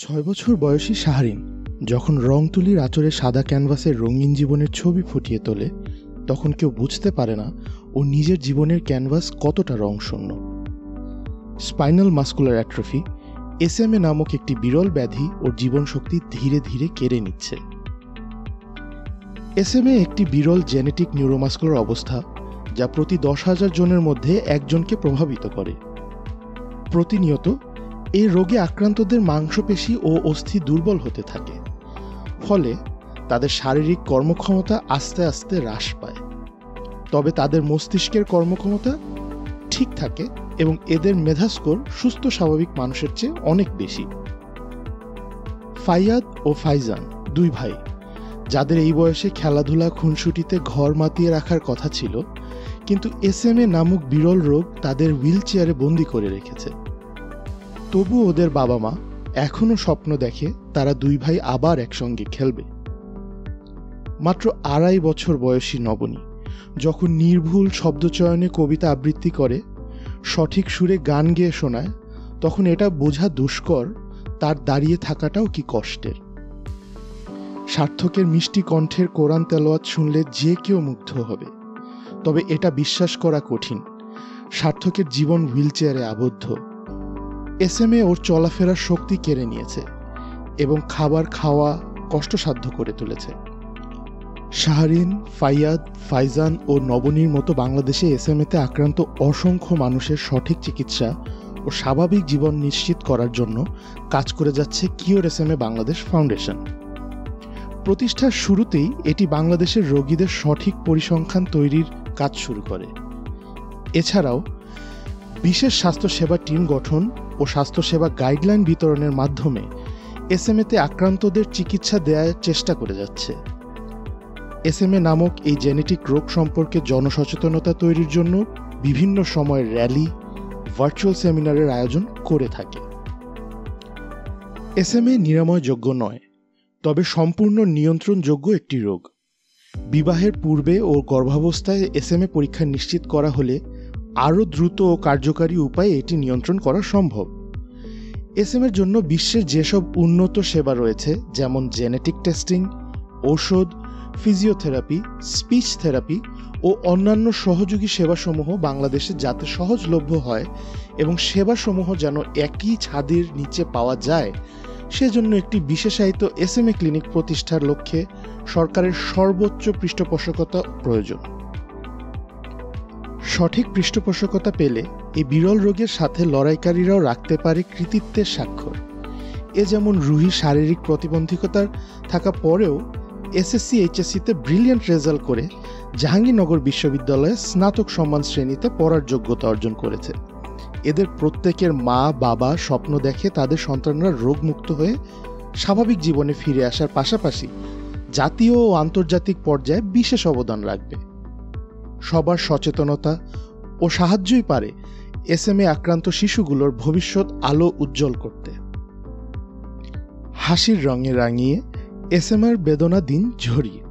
৬ বছর বয়সী শাহরিন যখন রং তুলির আঁচড়ে সাদা ক্যানভাসের রঙিন জীবনের ছবি ফুটিয়ে তোলে, তখন কেউ বুঝতে পারে না ও নিজের জীবনের ক্যানভাস কতটা রংশূন্য। স্পাইনাল মাস্কুলার অ্যাট্রফি SMA নামক একটি বিরল ব্যাধি ওর জীবনশক্তি ধীরে ধীরে কেড়ে নিচ্ছে। SMA একটি বিরল জেনেটিক নিউরোমাস্কুলার অবস্থা যা প্রতি 10,000 জনের মধ্যে একজনকে প্রভাবিত করে। প্রতিনিয়ত এই রোগে আক্রান্তদের মাংসপেশি ও অস্থি দুর্বল হতে থাকে, ফলে তাদের শারীরিক কর্মক্ষমতা আস্তে আস্তে হ্রাস পায়। তবে তাদের মস্তিষ্কের কর্মক্ষমতা ঠিক থাকে এবং এদের মেধা স্কোর সুস্থ স্বাভাবিক মানুষের চেয়ে অনেক বেশি। ফাইয়াদ ও ফাইজান দুই ভাই, যাদের এই বয়সে খেলাধুলা খুনসুটিতে ঘর মাতিয়ে রাখার কথা ছিল, কিন্তু SMA নামক বিরল রোগ তাদের হুইল চেয়ারে বন্দি করে রেখেছে। তবু ওদের বাবা মা এখনও স্বপ্ন দেখে তারা দুই ভাই আবার একসঙ্গে খেলবে। মাত্র 2.5 বছর বয়সী নবনী যখন নির্ভুল শব্দচয়নে কবিতা আবৃত্তি করে, সঠিক সুরে গান গেয়ে শোনায়, তখন এটা বোঝা দুষ্কর তার দাঁড়িয়ে থাকাটাও কি কষ্টের। সার্থকের মিষ্টি কণ্ঠের কোরআন তেলাওয়াত শুনলে যে কেউ মুগ্ধ হবে, তবে এটা বিশ্বাস করা কঠিন সার্থকের জীবন হুইল চেয়ারে আবদ্ধ। SMA ওর চলাফেরার শক্তি কেড়ে নিয়েছে এবং খাবার খাওয়া কষ্টসাধ্য করে তুলেছে। শাহরিন, ফাইয়াদ, ফাইজান ও নবনীর মতো বাংলাদেশে SMAতে আক্রান্ত অসংখ্য মানুষের সঠিক চিকিৎসা ও স্বাভাবিক জীবন নিশ্চিত করার জন্য কাজ করে যাচ্ছে কিওর SMA বাংলাদেশ ফাউন্ডেশন। প্রতিষ্ঠার শুরুতেই এটি বাংলাদেশের রোগীদের সঠিক পরিসংখ্যান তৈরির কাজ শুরু করে। এছাড়াও বিশেষ স্বাস্থ্যসেবা টিম গঠন ও স্বাস্থ্যসেবা গাইডলাইন বিতরণের মাধ্যমে SMAতে আক্রান্তদের চিকিৎসা দেওয়ার চেষ্টা করে যাচ্ছে। SMA নামক এই জেনেটিক রোগ সম্পর্কে জনসচেতনতা তৈরির জন্য বিভিন্ন সময় র্যালি, ভার্চুয়াল সেমিনারের আয়োজন করে থাকে। SMA নিরাময়যোগ্য নয়, তবে সম্পূর্ণ নিয়ন্ত্রণযোগ্য একটি রোগ। বিবাহের পূর্বে ও গর্ভাবস্থায় SMA পরীক্ষা নিশ্চিত করা হলে আরও দ্রুত ও কার্যকারী উপায়ে এটি নিয়ন্ত্রণ করা সম্ভব। SMAর জন্য বিশ্বের যেসব উন্নত সেবা রয়েছে, যেমন জেনেটিক টেস্টিং, ঔষধ, ফিজিওথেরাপি, স্পিচ থেরাপি ও অন্যান্য সহযোগী সেবাসমূহ বাংলাদেশে যাতে সহজলভ্য হয় এবং সেবাসমূহ যেন একই ছাদের নিচে পাওয়া যায়, সেজন্য একটি বিশেষায়িত SMA ক্লিনিক প্রতিষ্ঠার লক্ষ্যে সরকারের সর্বোচ্চ পৃষ্ঠপোষকতা প্রয়োজন। সঠিক পৃষ্ঠপোষকতা পেলে এই বিরল রোগের সাথে লড়াইকারীরাও রাখতে পারে কৃতিত্বের স্বাক্ষর। এ যেমন রুহি শারীরিক প্রতিবন্ধকতার থাকা পরেও SSC HSCতে ব্রিলিয়ান্ট রেজাল্ট করে জাহাঙ্গীরনগর বিশ্ববিদ্যালয়ে স্নাতক সম্মান শ্রেণীতে পড়ার যোগ্যতা অর্জন করেছে। এদের প্রত্যেকের মা বাবা স্বপ্ন দেখে তাদের সন্তানরা রোগমুক্ত হয়ে স্বাভাবিক জীবনে ফিরে আসার পাশাপাশি জাতীয় ও আন্তর্জাতিক পর্যায়ে বিশেষ অবদান রাখবে। সবার সচেতনতা ও সাহায্যই পারে SMA আক্রান্ত শিশুগুলোর ভবিষ্যৎ আলো উজ্জ্বল করতে। হাসির রঙে রাঙিয়ে SMAর বেদনা দিন ঝরিয়ে।